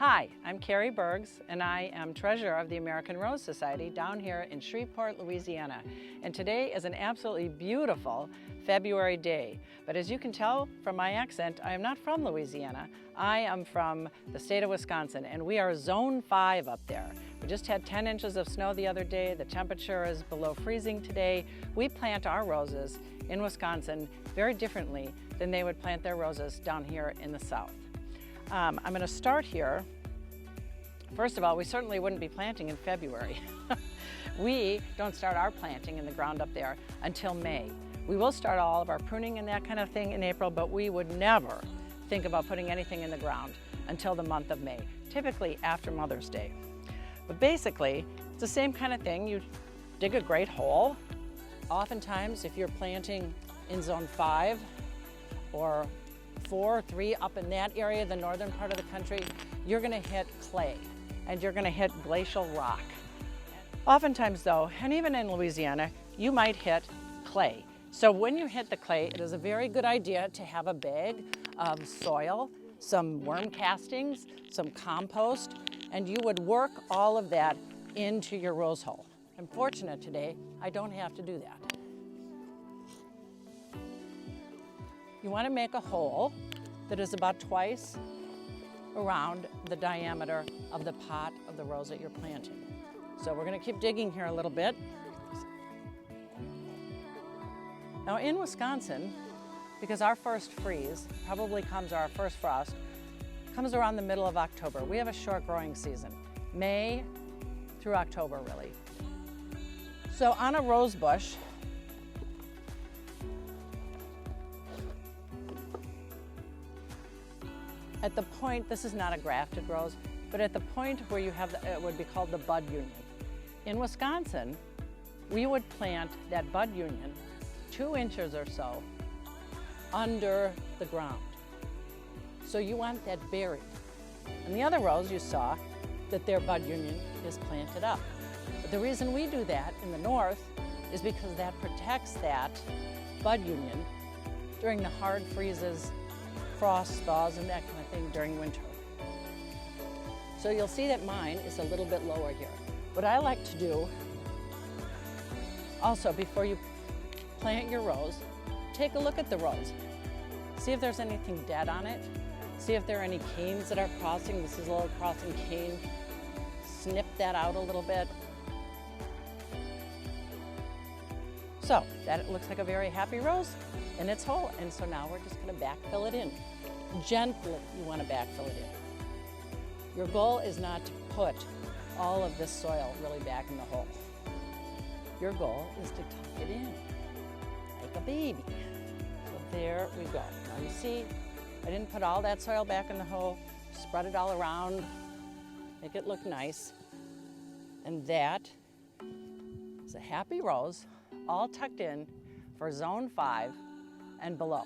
Hi, I'm Carrie Bergs, and I am treasurer of the American Rose Society down here in Shreveport, Louisiana. And today is an absolutely beautiful February day. But as you can tell from my accent, I am not from Louisiana. I am from the state of Wisconsin, and we are Zone 5 up there. We just had 10 inches of snow the other day. The temperature is below freezing today. We plant our roses in Wisconsin very differently than they would plant their roses down here in the south. I'm going to start here. First of all, we certainly wouldn't be planting in February. We don't start our planting in the ground up there until May. We will start all of our pruning and that kind of thing in April, but we would never think about putting anything in the ground until the month of May, typically after Mother's Day. But basically, it's the same kind of thing. You dig a great hole. Oftentimes, if you're planting in Zone 5 or 4 or 3 up in that area, the northern part of the country, you're going to hit clay and you're going to hit glacial rock. Oftentimes though, and even in Louisiana, you might hit clay. So when you hit the clay, it is a very good idea to have a bag of soil, some worm castings, some compost, and you would work all of that into your rose hole. I'm fortunate today, I don't have to do that. You want to make a hole that is about twice around the diameter of the pot of the rose that you're planting. So we're going to keep digging here a little bit. Now in Wisconsin, because our first freeze probably comes, or our first frost, comes around the middle of October. We have a short growing season, May through October really. So on a rose bush, at the point, this is not a grafted rose, but at the point where you have, it would be called the bud union. In Wisconsin, we would plant that bud union 2 inches or so under the ground. So you want that buried. And the other rows you saw that their bud union is planted up. But the reason we do that in the north is because that protects that bud union during the hard freezes, frost thaws, and that kind of thing during winter. So you'll see that mine is a little bit lower here. What I like to do also before you plant your rose, take a look at the rose. See if there's anything dead on it. See if there are any canes that are crossing. This is a little crossing cane. Snip that out a little bit. So that looks like a very happy rose in its hole. And so now we're just going to backfill it in. Gently, you want to backfill it in. Your goal is not to put all of this soil really back in the hole. Your goal is to tuck it in like a baby. So there we go. Now you see, I didn't put all that soil back in the hole, spread it all around, make it look nice. And that is a happy rose, all tucked in for Zone 5 and below.